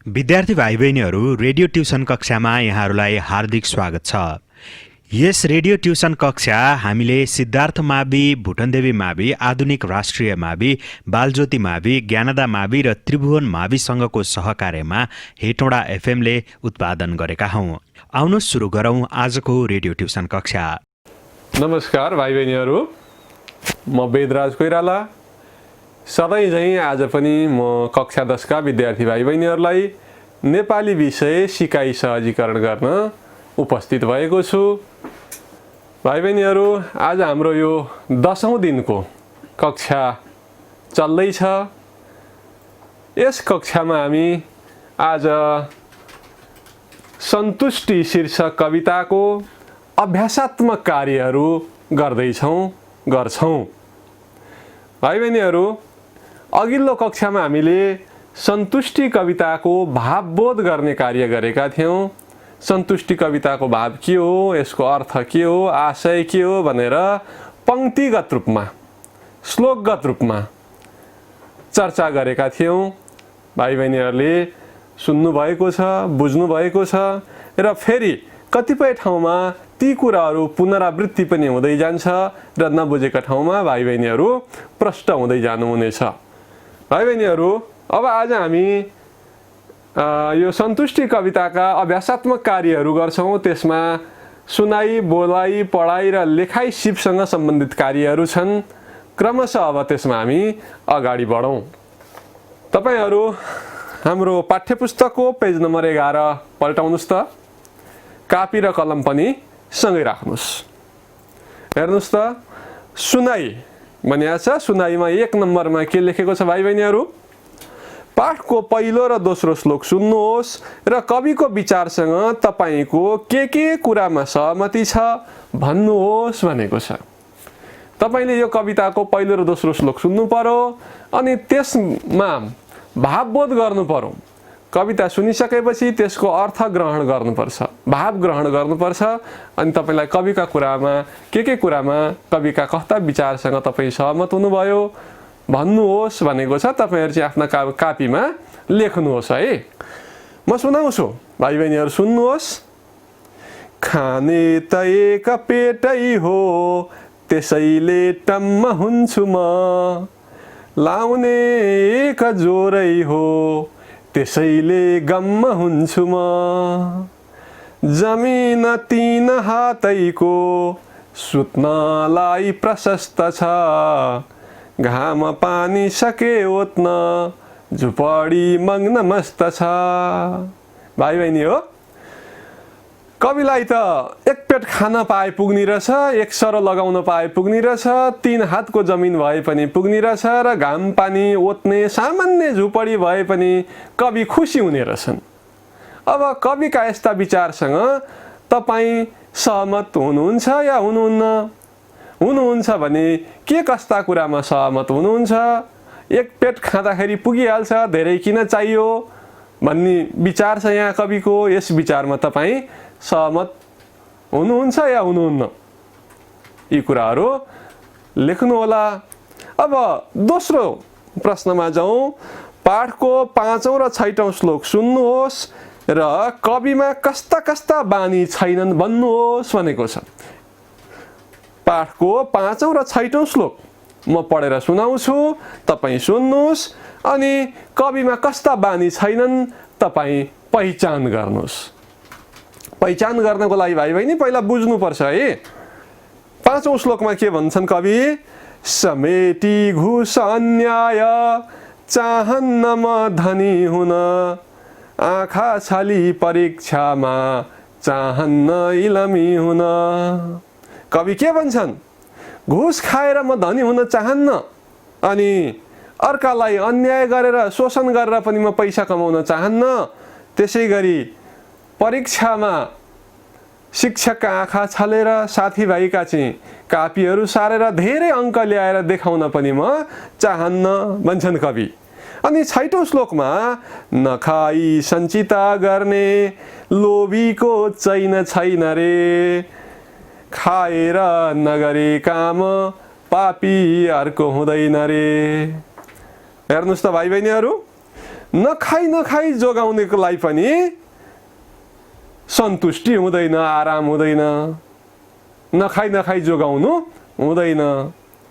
विद्यार्थी भाइ बहिनीहरू, रेडियो ट्युसन कक्षामा यहाँहरूलाई हार्दिक स्वागत छ। यस रेडियो ट्युसन कक्षा हामीले सिद्धार्थ मावि, भुटनदेवी मावि, आधुनिक राष्ट्रिय मावि, बालज्योति मावि, ज्ञानदा मावि र त्रिभुवन माविसँगको सहकार्यमा हेटौँडा एफएमले उत्पादन गरेका हौँ। आउनुहोस् सुरु गरौँ आजको रेडियो ट्युसन कक्षा। नमस्कार भाइ बहिनीहरू, म वेदराज कोइराला। सधैँ झैँ आज पनि म कक्षा 10 का विद्यार्थी भाइ बहिनीहरूलाई नेपाली विषय सिकाइ सहजीकरण गर्न उपस्थित भएको छु। भाइ बहिनीहरू, आज हाम्रो यो 10औं दिनको कक्षा चल्दैछ। यस कक्षामा हामी आज सन्तुष्टि शीर्षक कविताको अभ्यासात्मक कार्यहरू गर्छौं। भाइ बहिनीहरू, अघिल्लो कक्षामा हामीले सन्तुष्टि कविताको भावबोध गर्ने कार्य गरेका थियौँ। सन्तुष्टि कविताको भाव के हो, यसको अर्थ के हो, आशय के हो भनेर पंक्तिगत रूपमा, श्लोकगत रूपमा चर्चा गरेका थियौँ। भाइ बहिनीहरूले सुन्नु भएको छ, बुझ्नु भएको छ र फेरि कतिपय ठाउँमा ती कुराहरू पुनरावृत्ति पनि हुँदै जान्छ र नबुझेका ठाउँमा भाइ बहिनीहरू प्रष्ट हुँदै जानुहुनेछ। भाइ बहिनीहरू, अब आज हामी यो सन्तुष्टि कविताका अभ्यासात्मक कार्यहरू गर्छौं। त्यसमा सुनाई, बोलाइ, पढाइ र लेखाइ सिपसँग सम्बन्धित कार्यहरू छन्। क्रमशः अब त्यसमा हामी अगाडि बढौं। तपाईहरू हाम्रो पाठ्यपुस्तकको पेज नम्बर 11 पल्टाउनुस् त। कापी र कलम पनि सँगै राख्नुस्। हेर्नुस् त, सुनाई भनिएको छ। सुनाईमा 1 नम्बरमा के लेखेको छ भाइ बहिनीहरू? पाठको पहिलो र दोस्रो श्लोक सुन्नुहोस् र कविको विचारसँग तपाईको के कुरामा सहमति छ भन्नुहोस् भनेको छ। तपाईले यो कविताको पहिलो र दोस्रो श्लोक सुन्नु पर्यो अनि त्यसमा भावबोध गर्नु पर्यो। कविता सुनिसकेपछि त्यसको अर्थ ग्रहण गर्नुपर्छ, भाव ग्रहण गर्नुपर्छ। अनि तपाईलाई कविका कुरामा के कुरामा कविका कस्ता विचारसँग तपाईँ सहमत हुनुभयो भन्नुहोस् भनेको छ। तपाईहरु चाहिँ आफ्ना कापीमा लेख्नुहोस् है। म सुनाउँछु, भाइ बहिनीहरु सुन्नुहोस्। खाने त एक पेटै हो, त्यसैले टम्म हुन्छु म। लाउने एक जोरै हो, त्यसैले गम्म हुन्छु म। जमिन 3 हातैको, सुत्नलाई प्रशस्त छ। घाम पानी सके ओत्न, झुपडी मग्न मस्त छ। भाइ बहिनी हो, कविलाई त एक पेट खान पाए पुग्ने रहेछ, एक सरो लगाउन पाए पुग्ने रहेछ, 3 हातको जमिन भए पनि पुग्ने रहेछ र घाम पानी ओत्ने सामान्य झुपडी भए पनि कवि खुसी हुने रहेछन्। अब कविका यस्ता विचारसँग तपाईँ सहमत हुनुहुन्छ या हुनुहुन्न? हुनुहुन्छ भने के कस्ता कुरामा सहमत हुनुहुन्छ? एक पेट खाँदाखेरि पुगिहाल्छ, धेरै किन चाहियो भन्ने विचार छ यहाँ कविको। यस विचारमा तपाईँ सहमत हुनुहुन्छ या हुनुहुन्न? यी कुराहरू लेख्नु होला। अब दोस्रो प्रश्नमा जाउँ। पाठको 5औं र 6औं श्लोक सुन्नुहोस् र कविमा कस्ता बानी छैनन् भन्नुहोस् भनेको छ। पाठको 5औं र 6औं श्लोक म पढेर सुनाउँछु, तपाईँ सुन्नुहोस् अनि कविमा कस्ता बानी छैनन् तपाईँ पहिचान गर्नुहोस्। पहिचान गर्नको लागि भाइ बहिनी पहिला बुझ्नुपर्छ है। 5औं श्लोकमा के भन्छन् कवि? समेटी घुस अन्याय, चाहन्न म धनी हुन। आँखा छली परीक्षामा, चाहन्न इलमी हुन। कवि के भन्छन्? घुस खाएर म धनी हुन चाहन्न, अनि अर्कालाई अन्याय गरेर शोषण गरेर पनि म पैसा कमाउन चाहन्न। त्यसै गरी परीक्षामा शिक्षकका आँखा छलेर, साथीभाइका चाहिँ कापीहरू सारेर धेरै अङ्क ल्याएर देखाउन पनि म चाहन्न भन्छन् कवि। अनि 6औं श्लोकमा नखाई सञ्चिता गर्ने, लोभीको चैन छैन रे। खाएर नगरे काम, पापी अर्को हुँदैन रे। हेर्नुस् त भाइ बहिनीहरू, नखाई जोगाउनेको लागि पनि सन्तुष्टि हुँदैन, आराम हुँदैन। नखाई जोगाउनु हुँदैन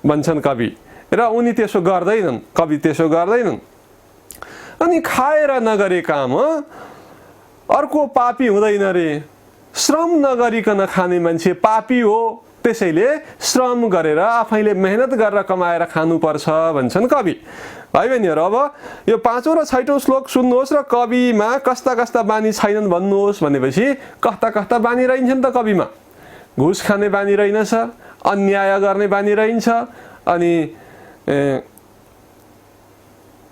भन्छन् कवि, र उनी त्यसो गर्दैनन्, कवि त्यसो गर्दैनन्। अनि खाएर नगरे काम अर्को पापी हुँदैन रे। श्रम नगरिकन खाने मान्छे पापी हो, त्यसैले श्रम गरेर आफैले मेहनत गरेर कमाएर खानुपर्छ भन्छन् कवि। भाइ बहिनीहरू, अब यो 5औं र 6औं श्लोक सुन्नुहोस् र कविमा कस्ता कस्ता बानी छैनन् भन्नुहोस् भनेपछि कस्ता बानी रहन्छन् त कविमा। घुस खाने बानी रहन्छ, अन्याय गर्ने बानी रहन्छ, अनि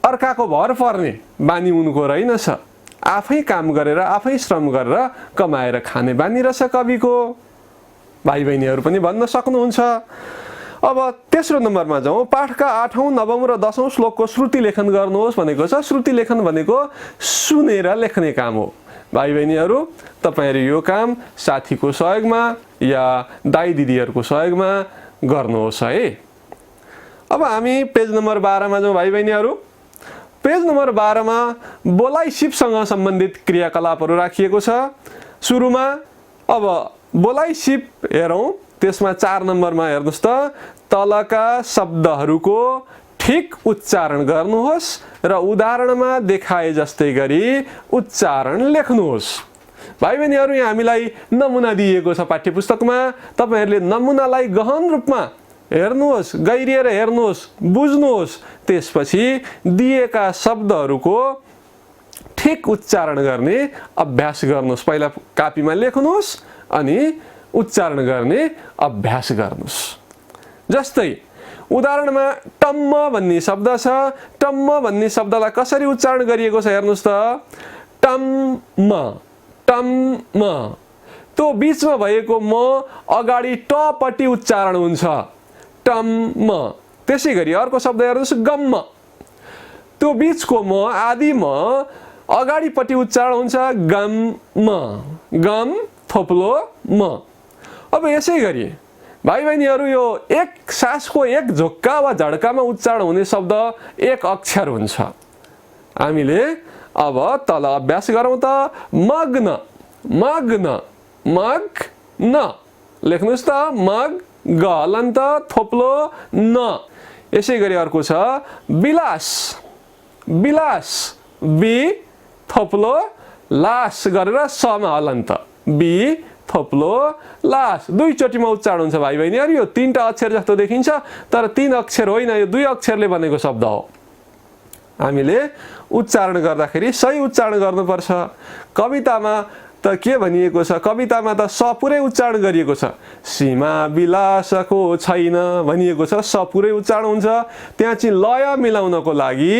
अर्काको भर पर्ने बानी उनको रहेनछ। आफै काम गरेर आफै श्रम गरेर कमाएर खाने बानी रहेछ कविको। भाइ बहिनीहरू पनि भन्न सक्नुहुन्छ। अब तेस्रो नम्बरमा जाउँ। पाठका 8औं, 9औं र 10औं श्लोकको श्रुति लेखन गर्नुहोस् भनेको छ। श्रुति लेखन भनेको सुनेर लेख्ने काम हो। भाइ बहिनीहरू, तपाईँहरू यो काम साथीको सहयोगमा या दाइ दिदीहरूको सहयोगमा गर्नुहोस् है। अब हामी पेज नम्बर 12 मा जाउँ भाइ बहिनीहरू। पेज नम्बर 12 मा बोलाइ सिपसँग सम्बन्धित क्रियाकलापहरू राखिएको छ। सुरुमा अब बोलाइ सिप हेरौँ। त्यसमा 4 नम्बरमा हेर्नुहोस् त, तलका शब्दहरूको ठिक उच्चारण गर्नुहोस् र उदाहरणमा देखाए जस्तै गरी उच्चारण लेख्नुहोस्। भाइ बहिनीहरू, यहाँ हामीलाई नमुना दिएको छ पाठ्यपुस्तकमा। तपाईहरूले नमुनालाई गहन रूपमा हेर्नुहोस्, गहिरिएर हेर्नुहोस्, बुझ्नुहोस्। त्यसपछि दिएका शब्दहरूको ठिक उच्चारण गर्ने अभ्यास गर्नुहोस्। पहिला कापीमा लेख्नुहोस् अनि उच्चारण गर्ने अभ्यास गर्नुहोस्। जस्तै उदाहरणमा टम्म भन्ने शब्द छ। टम्म भन्ने शब्दलाई कसरी उच्चारण गरिएको छ हेर्नुहोस् त। टम्म, टम्म। त्यो बीचमा भएको म अगाडि टपट्टि उच्चारण हुन्छ, टम्म। त्यसै गरी अर्को शब्द हेर्नुहोस्, गम्म। त्यो बीचको म, आदि म अगाडिपट्टि उच्चारण हुन्छ, गम्म। गम थोप्लो म। अब यसै गरी भाइ बहिनीहरू, यो एक सासको एक झोक्का वा झड्कामा उच्चारण हुने शब्द एक अक्षर हुन्छ। हामीले अब तल अभ्यास गरौँ त। मग्न, मग्न, मग्न। लेख्नुहोस् त, मग, ग हलन्त, थोप्लो न। यसै गरी अर्को छ विलास, विलास, बी थोप्लो लास गरेर समा हलन्त, बी थोप्लो लास। दुईचोटिमा उच्चारण हुन्छ भाइ बहिनीहरू। यो 3टा अक्षर जस्तो देखिन्छ, तर 3 अक्षर होइन, यो 2 अक्षरले बनेको शब्द हो। हामीले उच्चारण गर्दाखेरि सही उच्चारण गर्नुपर्छ। कवितामा त के भनिएको छ? कवितामा त स पुरै उच्चारण गरिएको छ। सीमा विलासको छैन भनिएको छ, स पुरै उच्चारण हुन्छ। त्यहाँ चाहिँ लय मिलाउनको लागि,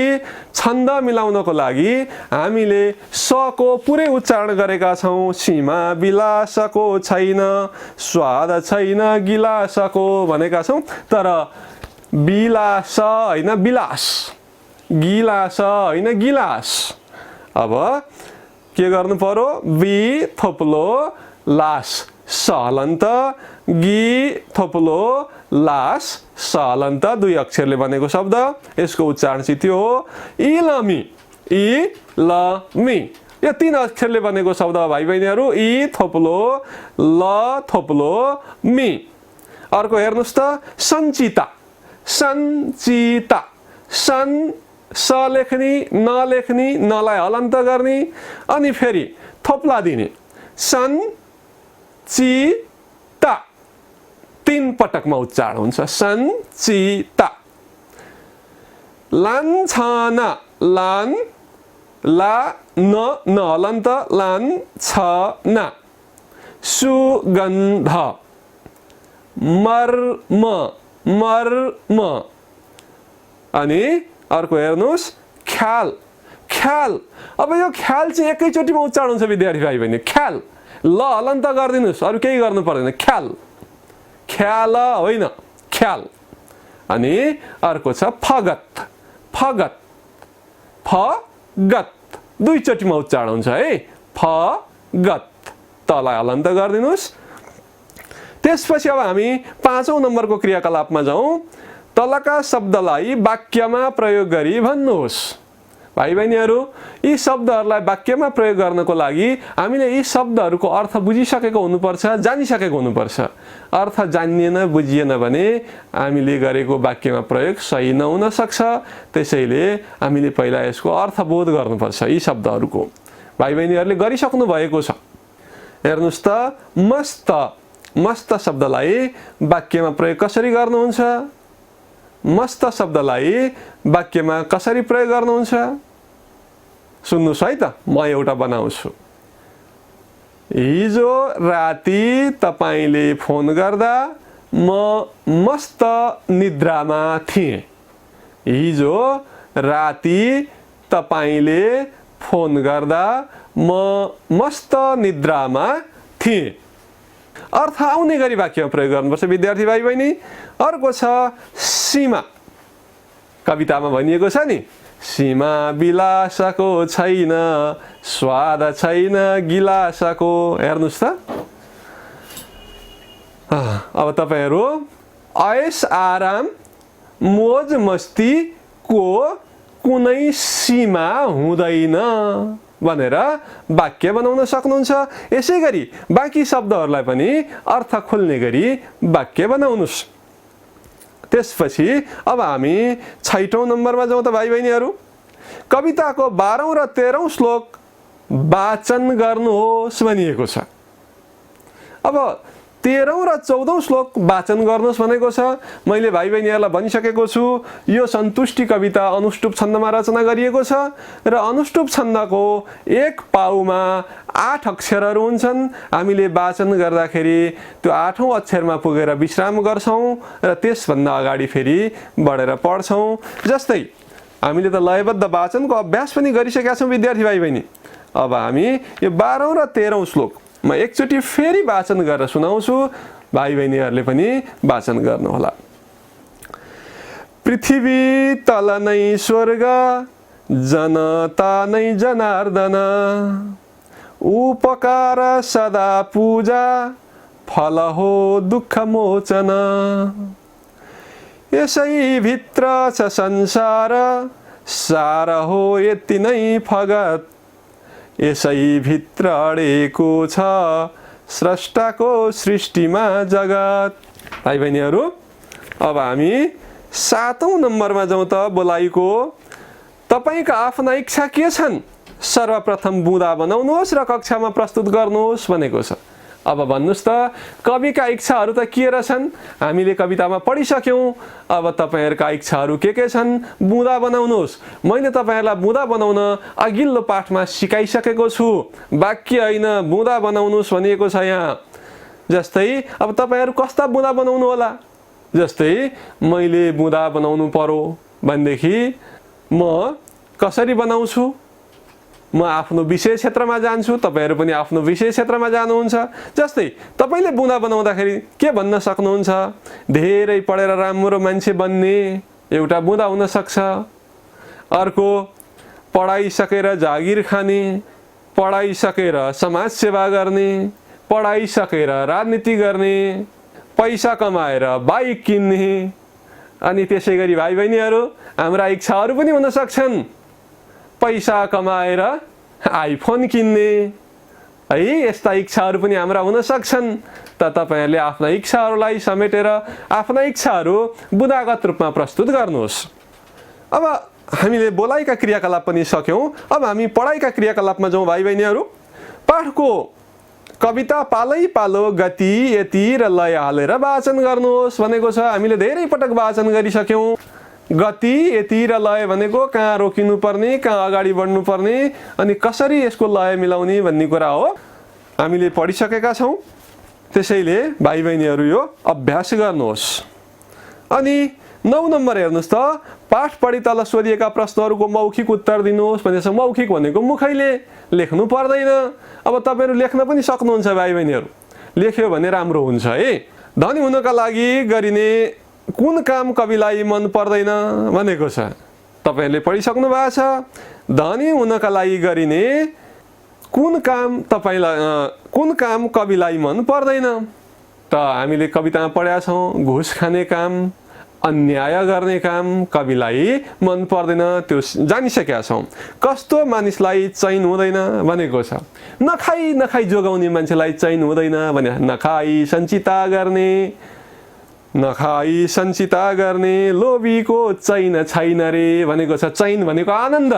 छन्द मिलाउनको लागि हामीले स को पुरै उच्चारण गरेका छौँ। सीमा विलासको छैन, स्वाद छैन गिलासको भनेका छौँ। तर विलास होइन विलास, गिलास होइन गिलास। अब के गर्नु पर्यो? बी थोप्लो लास स हलन्त, गी थोप्लो लास स हलन्त, 2 अक्षरले बनेको शब्द। यसको उच्चारण चाहिँ त्यो हो, इलमी, इलमी। यो 3 अक्षरले बनेको शब्द भाइ बहिनीहरू, इ थोप्लो ल थोप्लो मी। अर्को हेर्नुहोस् त, सञ्चिता, सञ्चिता। सन स लेख्ने, नलेख्ने, नलाई हलन्त गर्ने, अनि फेरि थोप्ला दिने, सन चिता। 3 पटकमा उच्चारण हुन्छ, सञ्चिता। लान्छना, लान, ला न न हलन्त, लान्छना। सुगन्ध, मर्म, मर्म। अनि अर्को हेर्नुहोस्, ख्याल, ख्याल। अब यो ख्याल चाहिँ एकैचोटिमा उच्चारण हुन्छ विद्यार्थी भाइ बहिनी। ख्याल, ल हलन्त गरिदिनुहोस्, अरू केही गर्नु पर्दैन। ख्याल, ख्याल होइन, ख्याल। अनि अर्को छ फगत, फगत, फगत। 2 चोटिमा उच्चारण हुन्छ है, फगत। तलाई हलन्त गरिदिनुहोस्। त्यसपछि अब हामी 5औं नम्बरको क्रियाकलापमा जाउँ। तलका शब्दलाई वाक्यमा प्रयोग गरी भन्नुहोस्। भाइ बहिनीहरू, यी शब्दहरूलाई वाक्यमा प्रयोग गर्नको लागि हामीले यी शब्दहरूको अर्थ बुझिसकेको हुनुपर्छ, जानिसकेको हुनुपर्छ। अर्थ जानिएन बुझिएन भने हामीले गरेको वाक्यमा प्रयोग सही नहुन सक्छ। त्यसैले हामीले पहिला यसको अर्थबोध गर्नुपर्छ यी शब्दहरूको। भाइ बहिनीहरूले गरिसक्नु भएको छ। हेर्नुहोस् त, मस्त मस्त शब्दलाई वाक्यमा प्रयोग कसरी गर्नुहुन्छ? मस्त शब्दलाई वाक्यमा कसरी प्रयोग गर्नुहुन्छ? सुन्नुहोस् है त, म एउटा बनाउँछु। हिजो राति तपाईले फोन गर्दा म मस्त निद्रामा थिएँ। हिजो राति तपाईले फोन गर्दा म मस्त निद्रामा थिएँ। अर्थ आउने गरी वाक्यमा प्रयोग गर्नुपर्छ विद्यार्थी भाइ बहिनी। अर्को छ सीमा। कवितामा भनिएको छ नि, सीमा विलासको छैन, स्वाद छैन गिलासको। हेर्नुहोस् त, अब तपाईहरू ऐस आराम मोज मस्तीको कुनै सीमा हुँदैन भनेर वाक्य बनाउन सक्नुहुन्छ। यसै गरी बाँकी शब्दहरूलाई पनि अर्थ खोल्ने गरी वाक्य बनाउनुहोस्। त्यसपछि अब हामी 6औं नम्बरमा जाउँ त भाइ बहिनीहरू। कविताको 12औं र 13औं श्लोक वाचन गर्नुहोस् भनिएको छ। अब 13औं र 14औं श्लोक वाचन गर्नुहोस् भनेको छ। मैले भाइ बहिनीहरूलाई भनिसकेको छु, यो सन्तुष्टि कविता अनुष्टुप छन्दमा रचना गरिएको छ र अनुष्टुप छन्दको एक पाउमा 8 अक्षरहरू हुन्छन्। हामीले वाचन गर्दाखेरि त्यो 8औं अक्षरमा पुगेर विश्राम गर्छौँ र त्यसभन्दा अगाडि फेरि बढेर पढ्छौँ। जस्तै हामीले त लयबद्ध वाचनको अभ्यास पनि गरिसकेका छौँ विद्यार्थी भाइ बहिनी। अब हामी यो 12औं र 13औं श्लोक म एकचोटि फेरि वाचन गरेर सुनाउँछु, भाइ बहिनीहरूले पनि वाचन गर्नुहोला। पृथ्वी तल नै स्वर्ग, जनता नै जनार्दन, उपकार सदा पूजा, फल हो दुःख मोचन। यसै भित्र छ संसार, सार हो यति नै फगत, यसै भित्र अडेको छ स्रष्टाको सृष्टिमा जगत। भाइ बहिनीहरू, अब हामी 7औं नम्बरमा जाउँ त बोलाइको। तपाईका आफ्ना इच्छा के छन्? सर्वप्रथम बुँदा बनाउनुहोस् र कक्षामा प्रस्तुत गर्नुहोस् भनेको छ। अब भन्नुहोस् त, कविका इच्छाहरू त के रहेछन्? हामीले कवितामा पढिसक्यौँ। अब तपाईहरुका इच्छाहरू के छन्? बुँदा बनाउनुहोस्। मैले तपाईहरुलाई बुँदा बनाउन अघिल्लो पाठमा सिकाइसकेको छु। वाक्य होइन, बुँदा बनाउनुहोस् भनिएको छ यहाँ। जस्तै अब तपाईहरु कस्ता बुँदा बनाउनु होला? जस्तै मैले बुँदा बनाउनु पर्यो भनेदेखि म कसरी बनाउँछु? म आफ्नो विषय क्षेत्रमा जान्छु, तपाईहरु पनि आफ्नो विषय क्षेत्रमा जानुहुन्छ। जस्तै तपाईले बुँदा बनाउँदाखेरि के भन्न सक्नुहुन्छ? धेरै पढेर राम्रो मान्छे बन्ने एउटा बुँदा हुन सक्छ। अर्को पढाइ सकेर जागिर खाने, पढाइ सकेर समाज सेवा गर्ने, पढाइ सकेर राजनीति गर्ने, पैसा कमाएर बाइक किन्ने। अनि त्यसैगरी भाइ बहिनीहरू, हाम्रा इच्छाहरू पनि हुन सक्छन्। पैसा कमाएर आइफोन किन्ने है, यस्ता इच्छाहरू पनि हाम्रा हुन सक्छन्। त तपाईहरुले आफ्ना इच्छाहरूलाई समेटेर आफ्ना इच्छाहरू बुँदागत रूपमा प्रस्तुत गर्नुहोस्। अब हामीले बोलाइका क्रियाकलाप पनि सक्यौं। अब हामी पढाइका क्रियाकलापमा जाउँ भाइ बहिनीहरू। पाठको कविता पालै पालो गति, यति र लय हालेर वाचन गर्नुहोस् भनेको छ। हामीले धेरै पटक वाचन गरिसक्यौं। गति, यति र लय भनेको कहाँ रोकिनु पर्ने, कहाँ अगाडि बढ्नु पर्ने अनि कसरी यसको लय मिलाउने भन्ने कुरा हो, हामीले पढिसकेका छौं। त्यसैले भाइ बहिनीहरू यो अभ्यास गर्नुहोस्। अनि 9 नम्बर हेर्नुहोस् त, पाठ पढी तल सोधिएका प्रश्नहरूको मौखिक उत्तर दिनुहोस् भनेको छ। मौखिक भनेको मुखैले लेख्नु पर्दैन। अब तपाईहरु लेख्न पनि सक्नुहुन्छ भाइ बहिनीहरू, लेख्यो भने राम्रो हुन्छ है। धनी हुनका लागि गरिने कुन काम कविलाई मन पर्दैन भनेको छ। तपाईहरुले पढिसक्नु भएको छ। धनी हुनका लागि गरिने कुन काम कविलाई मन पर्दैन? त हामीले कवितामा पढेका छौं, घुस खाने काम, अन्याय गर्ने काम कविलाई मन पर्दैन, त्यो जानिसकेका छौँ। कस्तो मानिसलाई चैन हुँदैन भनेको छ, नखाई नखाई जोगाउने मान्छेलाई चैन हुँदैन भने, नखाई सञ्चिता गर्ने, नखाई सञ्चिता गर्ने लोभीको चैन छैन रे भनेको छ। चैन भनेको आनन्द,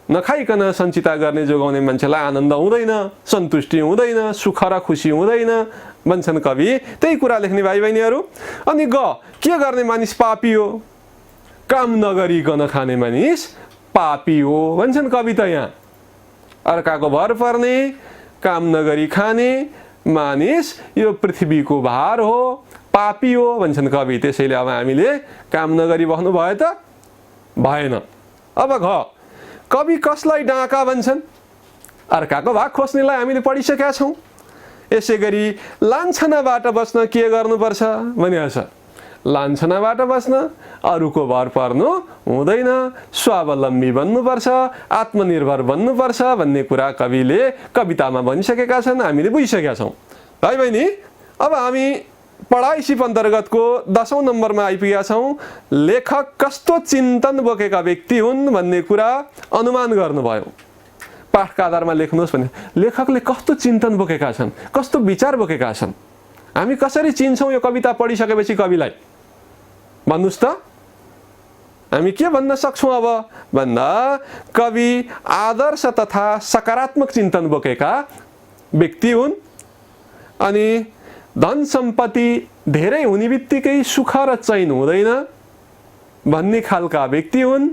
नखाइकन सञ्चिता गर्ने जोगाउने मान्छेलाई आनन्द हुँदैन, सन्तुष्टि हुँदैन, सुख र खुसी हुँदैन भन्छन् कवि। त्यही कुरा लेख्ने भाइ बहिनीहरू। अनि के गर्ने मानिस पापी हो, काम नगरिकन खाने मानिस पापी हो भन्छन् कवि त यहाँ। अर्काको भर पर्ने, काम नगरी खाने मानिस यो पृथ्वीको भार हो, पापी हो भन्छन् कवि। त्यसैले अब हामीले काम नगरी बस्नु भयो त भएन। अब कवि कसलाई डाका भन्छन्? अर्काको भाग खोज्नेलाई हामीले पढिसकेका छौँ। यसै गरी लान्छनाबाट बस्न के गर्नुपर्छ भनिएको छ। लान्छनाबाट बस्न अरूको भर पर्नु हुँदैन, स्वावलम्बी बन्नुपर्छ, आत्मनिर्भर बन्नुपर्छ भन्ने कुरा कविले कवितामा भनिसकेका छन्, हामीले बुझिसकेका छौँ। भाइ बहिनी, अब हामी पढाइ सिप अन्तर्गतको 10औं नम्बरमा आइपुगेका छौँ। लेखक कस्तो चिन्तन बोकेका व्यक्ति हुन् भन्ने कुरा अनुमान गर्नुभयो। पाठका आधारमा लेख्नुहोस् भने लेखकले कस्तो चिन्तन बोकेका छन्, कस्तो विचार बोकेका छन्, हामी कसरी चिन्छौँ यो कविता पढिसकेपछि कविलाई भन्नुहोस् त। हामी के भन्न सक्छौँ अब भन्दा कवि आदर्श तथा सकारात्मक चिन्तन बोकेका व्यक्ति हुन्। अनि धन सम्पत्ति धेरै हुने बित्तिकै सुख र चैन हुँदैन भन्ने खालका व्यक्ति हुन्।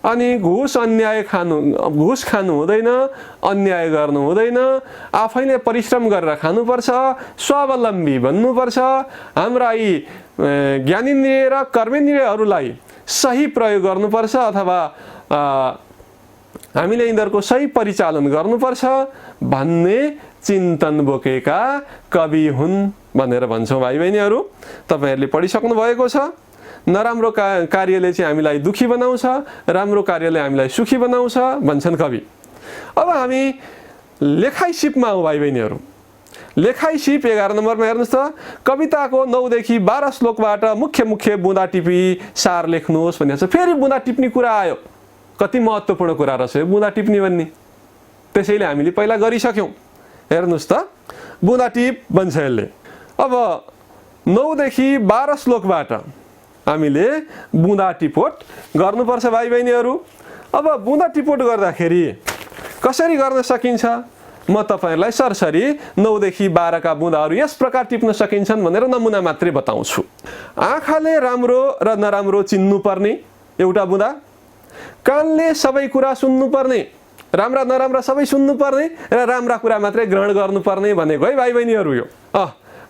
अनि घुस खानु हुँदैन, अन्याय गर्नु हुँदैन, आफैले परिश्रम गरेर खानुपर्छ, स्वावलम्बी बन्नुपर्छ, हाम्रा यी ज्ञानेन्द्रिय र कर्मेन्द्रियहरूलाई सही प्रयोग गर्नुपर्छ अथवा हामीले यिनीहरूको सही परिचालन गर्नुपर्छ भन्ने चिन्तन बोकेका कवि हुन् भनेर भन्छौँ भाइ बहिनीहरू। तपाईँहरूले पढिसक्नु भएको छ। नराम्रो कार्यले चाहिँ हामीलाई दुखी बनाउँछ, राम्रो कार्यले हामीलाई सुखी बनाउँछ भन्छन् कवि। अब हामी लेखाइ सिपमा हौँ भाइ बहिनीहरू। लेखाइ सिप 11 नम्बरमा हेर्नुहोस् त। कविताको 9 देखि 12 श्लोकबाट मुख्य बुँदा टिपी सार लेख्नुहोस् भनेको छ। फेरि बुँदा टिप्ने कुरा आयो। कति महत्त्वपूर्ण कुरा रहेछ यो बुँदा टिप्ने भन्ने, त्यसैले हामीले पहिला गरिसक्यौँ। हेर्नुहोस् त, बुँदा टिप भन्छ यसले। अब 9 देखि 12 श्लोकबाट हामीले बुँदा टिपोट गर्नुपर्छ भाइ बहिनीहरू। अब बुँदा टिपोट गर्दाखेरि कसरी गर्न सकिन्छ म तपाईँहरूलाई सरसरी 9 देखि 12 का बुँदाहरू यस प्रकार टिप्न सकिन्छन् भनेर नमुना मात्रै बताउँछु। आँखाले राम्रो र नराम्रो चिन्नुपर्ने एउटा बुँदा, कानले सबै कुरा सुन्नुपर्ने, राम्रा नराम्रा सबै सुन्नुपर्ने र राम्रा कुरा मात्रै ग्रहण गर्नुपर्ने भनेको है भाइ बहिनीहरू। यो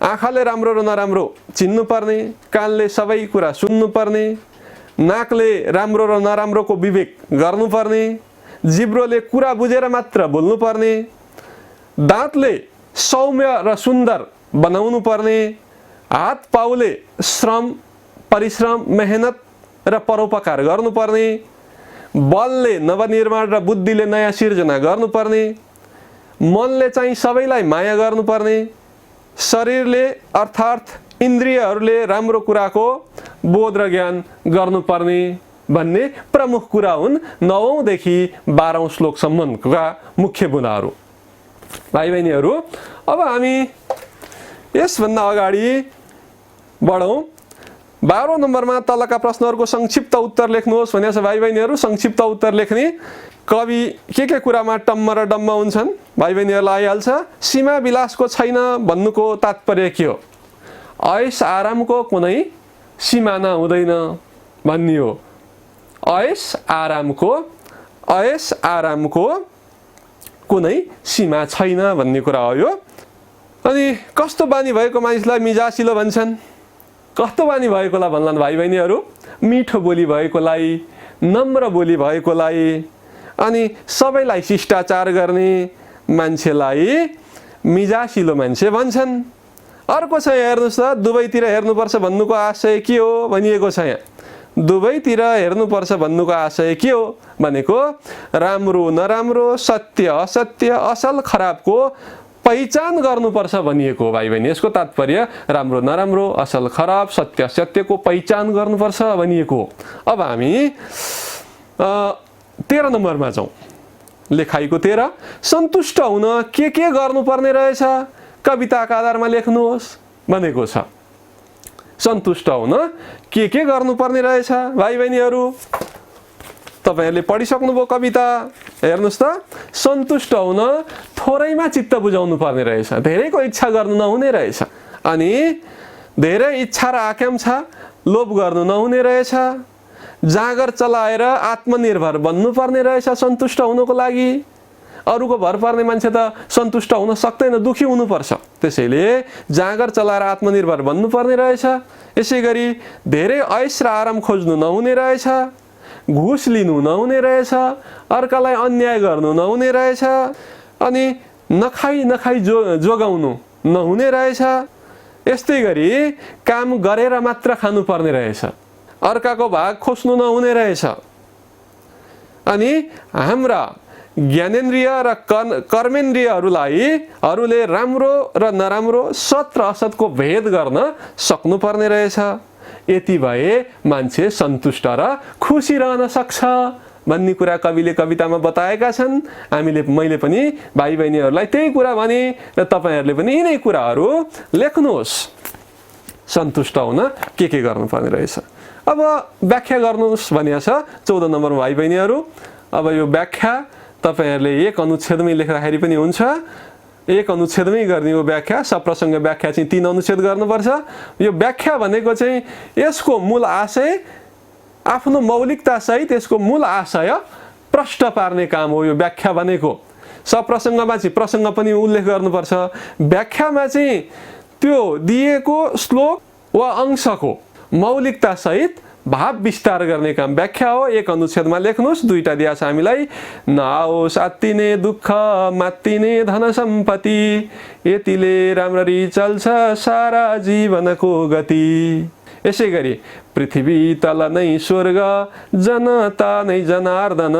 आँखाले राम्रो र नराम्रो चिन्नुपर्ने, कानले सबै कुरा सुन्नुपर्ने, नाकले राम्रो र नराम्रोको विवेक गर्नुपर्ने, जिब्रोले कुरा बुझेर मात्र बोल्नुपर्ने, दाँतले सौम्य र सुन्दर बनाउनु पर्ने, हात पाउले श्रम परिश्रम मेहनत र परोपकार गर्नुपर्ने, बलले नवनिर्माण र बुद्धिले नयाँ सिर्जना गर्नुपर्ने, मनले चाहिँ सबैलाई माया गर्नुपर्ने, शरीरले अर्थात् इन्द्रियहरूले राम्रो कुराको बोध र ज्ञान गर्नुपर्ने भन्ने प्रमुख कुरा हुन् 9औं देखि 12औं श्लोकसम्मका मुख्य बुँदाहरू। भाइ बहिनीहरू, अब हामी यसभन्दा अगाडि बढौँ। 12औं नम्बरमा तलका प्रश्नहरूको संक्षिप्त उत्तर लेख्नुहोस् भनेको छ भाइ बहिनीहरू। संक्षिप्त उत्तर लेख्ने कवि के कुरामा टम्म र डम्म हुन्छन् भाइ बहिनीहरूलाई आइहाल्छ। सीमा विलासको छैन भन्नुको तात्पर्य के हो? ऐस आरामको कुनै सीमाना हुँदैन भन्ने हो। ऐस आरामको कुनै सीमा छैन भन्ने कुरा हो यो। अनि कस्तो बानी भएको मानिसलाई मिजासिलो भन्छन्? कस्तो बानी भएकोलाई भन्लान् भाइ बहिनीहरू? मिठो बोली भएकोलाई, नम्र बोली भएकोलाई, अनि सबैलाई शिष्टाचार गर्ने मान्छेलाई मिजासिलो मान्छे भन्छन्। अर्को छ हेर्नुहोस् त, दुवैतिर हेर्नुपर्छ भन्नुको आशय के हो भनिएको छ यहाँ। दुवैतिर हेर्नुपर्छ भन्नुको आशय के हो भनेको राम्रो नराम्रो, सत्य असत्य, असल खराबको पहिचान गर्नुपर्छ भनिएको हो भाइ बहिनी। यसको तात्पर्य राम्रो नराम्रो, असल खराब, सत्य असत्यको पहिचान गर्नुपर्छ भनिएको हो। अब हामी 13 नम्बरमा जाउँ। लेखाइको 13, सन्तुष्ट हुन के गर्नुपर्ने रहेछ कविताका आधारमा लेख्नुहोस् भनेको छ। सन्तुष्ट हुन के गर्नुपर्ने रहेछ भाइ बहिनीहरू, तपाईहरुले पढिसक्नुभयो कविता। हेर्नुस् त, सन्तुष्ट हुन थोरैमा चित्त बुझाउनु पर्ने रहेछ, धेरैको इच्छा गर्नु नहुने रहेछ, अनि धेरै इच्छा र आकांक्षा लोभ गर्नु नहुने रहेछ, जाँगर चलाएर आत्मनिर्भर बन्नुपर्ने रहेछ सन्तुष्ट हुनको लागि। अरूको भर पर्ने मान्छे त सन्तुष्ट हुन सक्दैन, दुखी हुनुपर्छ। त्यसैले जाँगर चलाएर आत्मनिर्भर बन्नुपर्ने रहेछ। यसैगरी धेरै ऐश र आराम खोज्नु नहुने रहेछ, घुस लिनु नहुने रहेछ, अर्कालाई अन्याय गर्नु नहुने रहेछ, अनि नखाई जोगाउनु नहुने रहेछ। यस्तै गरी काम गरेर मात्र खानुपर्ने रहेछ, अर्काको भाग खोज्नु नहुने रहेछ। अनि हाम्रा ज्ञानेन्द्रिय र कर्मेन्द्रियहरूले राम्रो र नराम्रो, सत र असतको भेद गर्न सक्नुपर्ने रहेछ। यति भए मान्छे सन्तुष्ट र खुसी रहन सक्छ भन्ने कुरा कविले कवितामा बताएका छन्। मैले पनि भाइ बहिनीहरूलाई त्यही कुरा भने र तपाईहरुले पनि यिनै कुराहरू लेख्नुहोस्। सन्तुष्ट हुन के गर्नुपर्ने रहेछ। अब व्याख्या गर्नुहोस् भनिएको छ 14 नम्बरमा भाइ बहिनीहरू। अब यो व्याख्या तपाईहरुले एक अनुच्छेदमै लेख्दाखेरि पनि हुन्छ, एक अनुच्छेदमै गर्ने हो व्याख्या। सप्रसङ्ग व्याख्या चाहिँ 3 अनुच्छेद गर्नुपर्छ। यो व्याख्या भनेको चाहिँ यसको मूल आशय, आफ्नो मौलिकता सहित यसको मूल आशय प्रष्ट पार्ने काम हो यो व्याख्या भनेको। सप्रसङ्गमा चाहिँ प्रसङ्ग पनि उल्लेख गर्नुपर्छ, व्याख्यामा चाहिँ त्यो दिएको श्लोक वा अंशको मौलिकता सहित भाव विस्तार गर्ने काम व्याख्या हो। एक अनुच्छेदमा लेख्नुहोस्, 2टा दिया छ हामीलाई। नआओस् आत्तिने दुःख, मात्तिने धन सम्पत्ति, यतिले राम्ररी चल्छ सारा जीवनको गति। यसै गरी पृथ्वी तल नै स्वर्ग, जनता नै जनार्दन,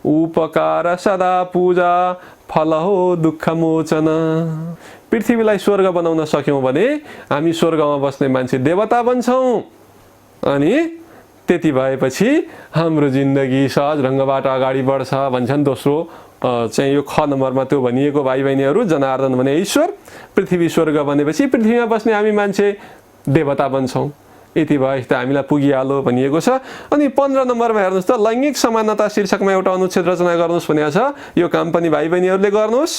उपकार सदा पूजा, फल हो दुःख मोचन। पृथ्वीलाई स्वर्ग बनाउन सक्यौं भने हामी स्वर्गमा बस्ने मान्छे देवता बन्छौं, अनि त्यति भएपछि हाम्रो जिन्दगी सहज ढङ्गबाट अगाडि बढ्छ भन्छन्। दोस्रो चाहिँ यो ख नम्बरमा त्यो भनिएको भाइ बहिनीहरू, जनार्दन भने ईश्वर, पृथ्वी स्वर्ग भनेपछि पृथ्वीमा बस्ने हामी मान्छे देवता बन्छौं। यति भए त हामीलाई पुगिहाल्यो भनिएको छ। अनि 15 नम्बरमा हेर्नुहोस् त, लैङ्गिक समानता शीर्षकमा एउटा अनुच्छेद रचना गर्नुहोस् भनेको छ। यो काम पनि भाइ बहिनीहरूले गर्नुहोस्।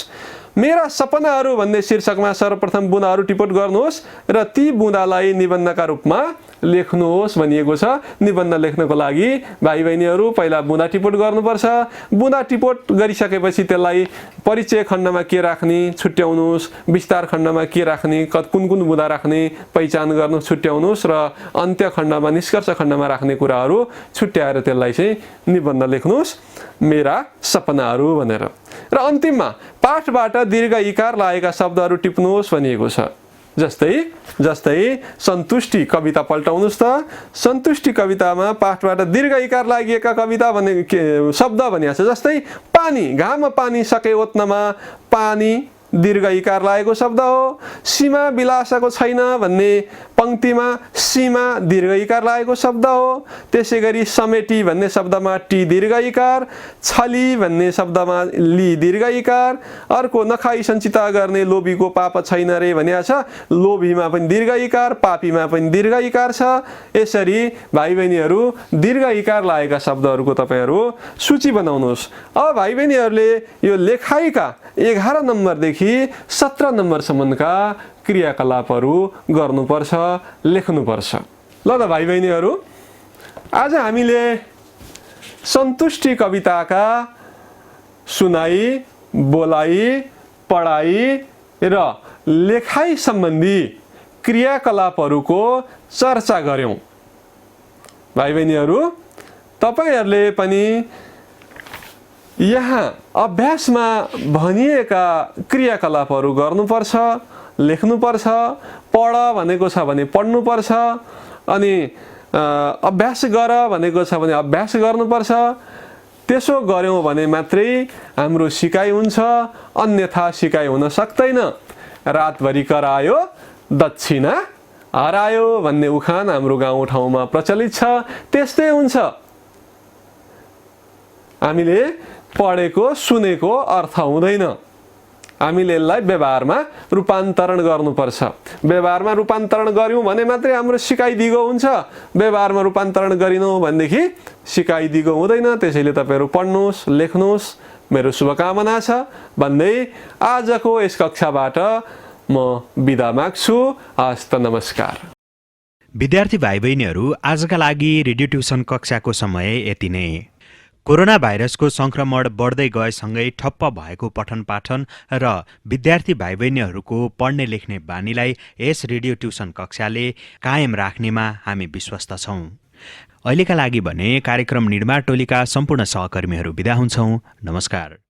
मेरा सपनाहरू भन्ने शीर्षकमा सर्वप्रथम बुँदाहरू टिपोट गर्नुहोस् र ती बुँदालाई निबन्धका रूपमा लेख्नुहोस् भनिएको छ। निबन्ध लेख्नको लागि भाइ बहिनीहरू पहिला बुँदा टिपोट गर्नुपर्छ। बुँदा टिपोट गरिसकेपछि त्यसलाई परिचय खण्डमा के राख्ने छुट्याउनुहोस्, विस्तार खण्डमा के राख्ने, कुन बुँदा राख्ने पहिचान गर्नु छुट्याउनुहोस्, र अन्त्य खण्डमा निष्कर्ष खण्डमा राख्ने कुराहरू छुट्याएर त्यसलाई चाहिँ निबन्ध लेख्नुहोस्, मेरा सपनाहरू भनेर। र अन्तिममा पाठबाट दीर्घ इकार लागेका शब्दहरू टिप्नुहोस् भनिएको छ। जस्तै सन्तुष्टि कविता पल्टाउनुहोस् त। सन्तुष्टि कवितामा पाठबाट दीर्घ इकार लागेका कविता शब्द भनिएको छ। जस्तै पानी, घाम पानी सके ओत्नमा, पानी दीर्घ इकार लागेको शब्द हो। सीमा विलासको छैन भन्ने पंक्तिमा सीमा दीर्घ इकार लागेको शब्द हो। त्यसै गरी समेटी भन्ने शब्दमा टी दीर्घ इकार, छली भन्ने शब्दमा ली दीर्घ इकार। अर्को नखाई सञ्चिता गर्ने लोभीको पाप छैन रे भनिएको छ। लोभीमा पनि दीर्घ इकार, पापीमा पनि दीर्घ इकार छ। यसरी भाइ बहिनीहरू दीर्घ इकार लागेका शब्दहरूको तपाईहरु सूची बनाउनुहोस्। अब भाइ बहिनीहरूले यो लेखाइका 11 नम्बरदेखि 17 नम्बरसम्मका क्रियाकलापहरू गर्नुपर्छ, लेख्नुपर्छ। ल त भाइ बहिनीहरू, आज हामीले सन्तुष्टि कविताका सुनाई, बोलाइ, पढाइ र लेखाइ सम्बन्धी क्रियाकलापहरूको चर्चा गर्यौं। भाइ बहिनीहरू, तपाईहरुले पनि यहाँ अभ्यासमा भनिएका क्रियाकलापहरू गर्नुपर्छ, लेख्नुपर्छ। पढ भनेको छ भने पढ्नुपर्छ, अनि अभ्यास गर भनेको छ भने अभ्यास गर्नुपर्छ। त्यसो गर्यौँ भने मात्रै हाम्रो सिकाइ हुन्छ, अन्यथा सिकाइ हुन सक्दैन। रातभरि करायो दक्षिणा हरायो भन्ने उखान हाम्रो गाउँठाउँमा प्रचलित छ। त्यस्तै हुन्छ, हामीले पढेको सुनेको अर्थ हुँदैन, हामीले यसलाई व्यवहारमा रूपान्तरण गर्नुपर्छ। व्यवहारमा रूपान्तरण गर्यौँ भने मात्रै हाम्रो सिकाइ दिगो हुन्छ। व्यवहारमा रूपान्तरण गरिनौँ भनेदेखि सिकाइ दिगो हुँदैन। त्यसैले तपाईँहरू पढ्नुहोस्, लेख्नुहोस्, मेरो शुभकामना छ भन्दै आजको यस कक्षाबाट म बिदा माग्छु। हस्त नमस्कार। विद्यार्थी भाइ बहिनीहरू, आजका लागि रेडियो ट्युसन कक्षाको समय यति नै। कोरोना भाइरसको संक्रमण बढ्दै गएसँगै ठप्प भएको पठन पाठन र विद्यार्थी भाइ बहिनीहरूको पढ्ने लेख्ने बानीलाई यस रेडियो ट्युसन कक्षाले कायम राख्नेमा हामी विश्वस्त छौँ। अहिलेका लागि भने कार्यक्रम निर्माण टोलीका सम्पूर्ण सहकर्मीहरू बिदा हुन्छौँ। नमस्कार।